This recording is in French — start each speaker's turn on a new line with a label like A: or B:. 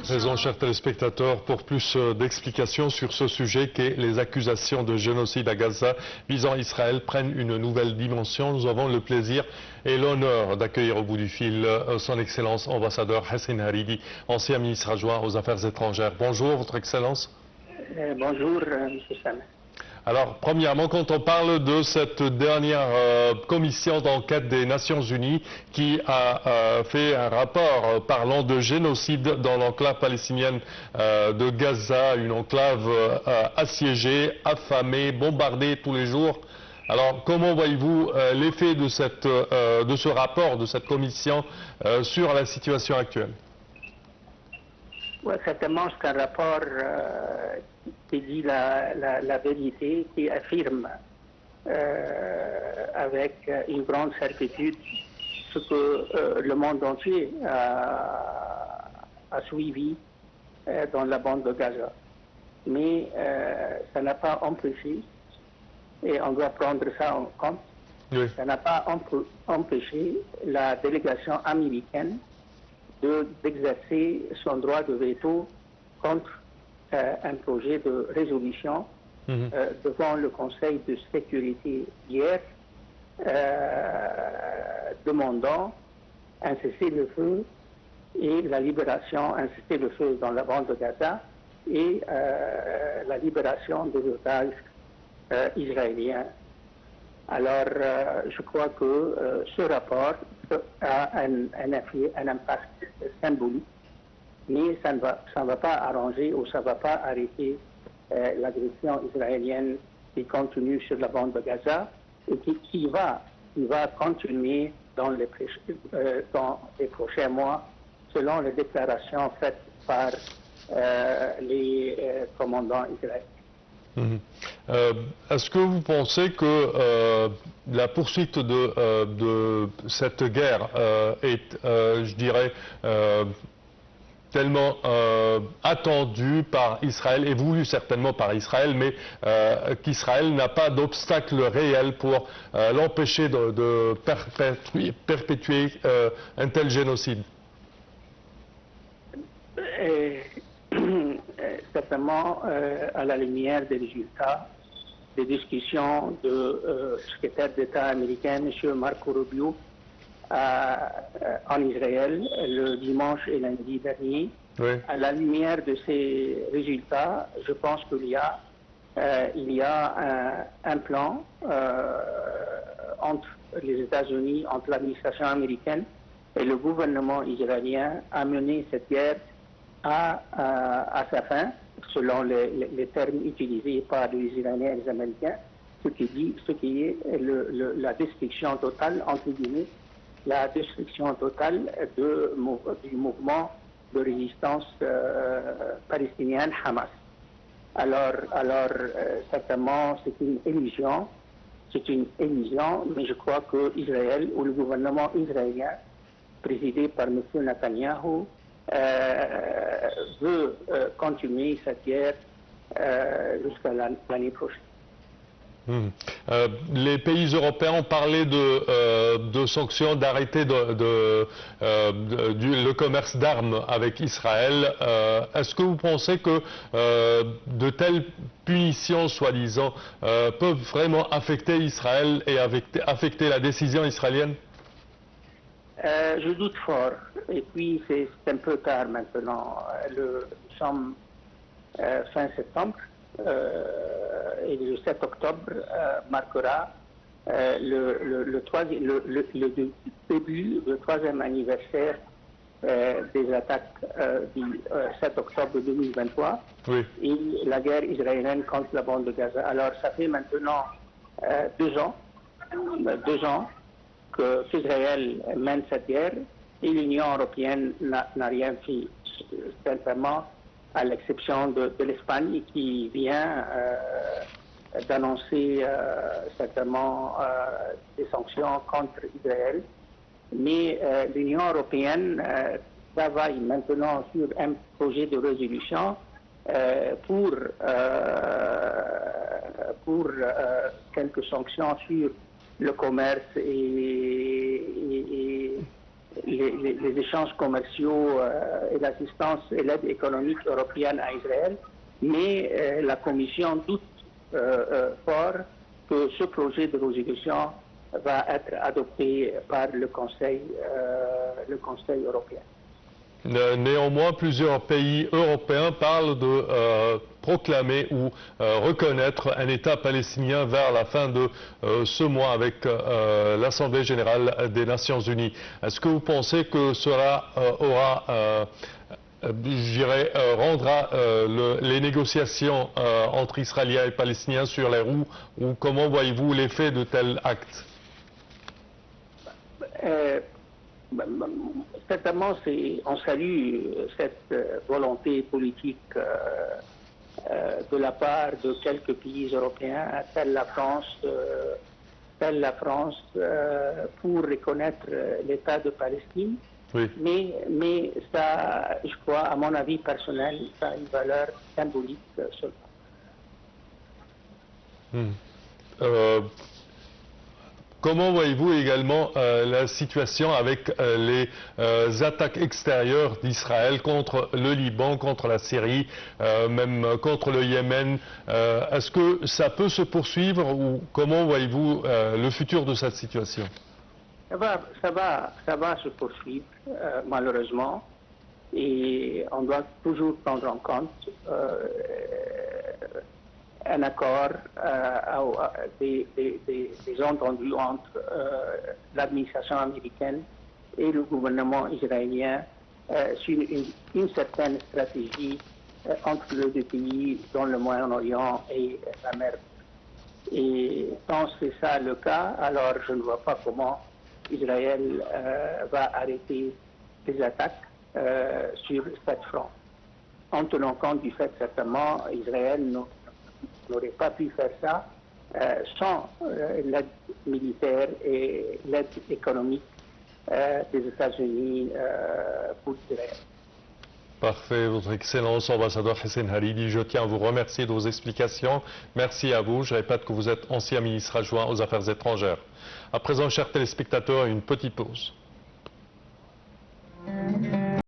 A: Raison, chers téléspectateurs, pour plus d'explications sur ce sujet qu'est les accusations de génocide à Gaza visant Israël prennent une nouvelle dimension. Nous avons le plaisir et l'honneur d'accueillir au bout du fil son Excellence ambassadeur Hassan Haridi, ancien ministre adjoint aux Affaires étrangères. Bonjour, Votre Excellence.
B: Bonjour, M. Sam.
A: Alors, premièrement, quand on parle de cette dernière commission d'enquête des Nations Unies qui a fait un rapport parlant de génocide dans l'enclave palestinienne de Gaza, une enclave assiégée, affamée, bombardée tous les jours. Alors, comment voyez-vous l'effet de ce rapport, de cette commission sur la situation actuelle?
B: Oui, certainement, c'est un rapport qui dit la vérité, qui affirme avec une grande certitude ce que le monde entier a suivi dans la bande de Gaza. Mais ça n'a pas empêché, et on doit prendre ça en compte, oui. Ça n'a pas empêché la délégation américaine d'exercer son droit de veto contre un projet de résolution devant le Conseil de sécurité hier, demandant un cessez-le-feu et la libération, un cessez-le-feu dans la bande de Gaza et la libération des otages israéliens. Alors, je crois que ce rapport a un impact symbolique, mais ça ne va pas arranger ou ça ne va pas arrêter l'agression israélienne qui continue sur la bande de Gaza et qui va continuer dans les prochains mois, selon les déclarations faites par les commandants israéliens.
A: Est-ce que vous pensez que la poursuite de cette guerre est, je dirais, tellement attendue par Israël et voulue certainement par Israël, mais qu'Israël n'a pas d'obstacle réel pour l'empêcher de perpétuer un tel génocide?
B: Certainement, à la lumière des résultats des discussions du secrétaire d'État américain, M. Marco Rubio, en Israël le dimanche et lundi dernier. Oui. À la lumière de ces résultats, je pense qu'il y a un plan entre les États-Unis, entre l'administration américaine et le gouvernement israélien à mener cette guerre à sa fin, selon les termes utilisés par les Israéliens et les Américains, ce qui est la destruction totale, entre guillemets, la destruction totale du mouvement de résistance palestinienne Hamas. Alors certainement, c'est une illusion, mais je crois que Israël ou le gouvernement israélien, présidé par M. Netanyahou, veut continuer cette guerre jusqu'à l'année prochaine.
A: Les pays européens ont parlé de sanctions, d'arrêter le commerce d'armes avec Israël. Est-ce que vous pensez que de telles punitions, soi-disant, peuvent vraiment affecter Israël et affecter la décision israélienne?
B: Je doute fort. Et puis, c'est un peu tard maintenant. Nous sommes fin septembre. Et le 7 octobre marquera le début du troisième anniversaire des attaques du 7 octobre 2023 oui. Et la guerre israélienne contre la bande de Gaza. Alors ça fait maintenant 2 ans qu'Israël mène cette guerre et l'Union européenne n'a rien fait, simplement à l'exception de l'Espagne qui vient d'annoncer certainement des sanctions contre Israël. Mais l'Union européenne travaille maintenant sur un projet de résolution pour quelques sanctions sur le commerce et les échanges commerciaux et l'assistance et l'aide économique européenne à Israël, mais la Commission doute fort que ce projet de résolution va être adopté par le Conseil européen.
A: Néanmoins, plusieurs pays européens parlent de proclamer ou reconnaître un État palestinien vers la fin de ce mois avec l'Assemblée générale des Nations unies. Est-ce que vous pensez que cela rendra les négociations entre Israéliens et Palestiniens sur les roues, ou comment voyez-vous l'effet de tels actes?
B: Certainement, on salue cette volonté politique de la part de quelques pays européens, tels la France, pour reconnaître l'État de Palestine.
A: Oui.
B: Mais ça, je crois, à mon avis personnel, ça a une valeur symbolique seulement.
A: Comment voyez-vous également la situation avec les attaques extérieures d'Israël contre le Liban, contre la Syrie, même contre le Yémen? Est-ce que ça peut se poursuivre, ou comment voyez-vous le futur de cette situation?
B: Ça va se poursuivre, malheureusement, et on doit toujours prendre en compte un accord des entendus entre l'administration américaine et le gouvernement israélien sur une certaine stratégie entre les deux pays dans le Moyen-Orient et la mer. Et quand c'est ça le cas, alors je ne vois pas comment Israël va arrêter les attaques sur cette front. En tenant compte du fait certainement Israël n'aurait pas pu faire ça sans l'aide militaire et l'aide économique des États-Unis pour Israël.
A: Parfait, Votre Excellence, ambassadeur Hessein Hariri, je tiens à vous remercier de vos explications. Merci à vous. Je répète que vous êtes ancien ministre adjoint aux Affaires étrangères. À présent, chers téléspectateurs, une petite pause.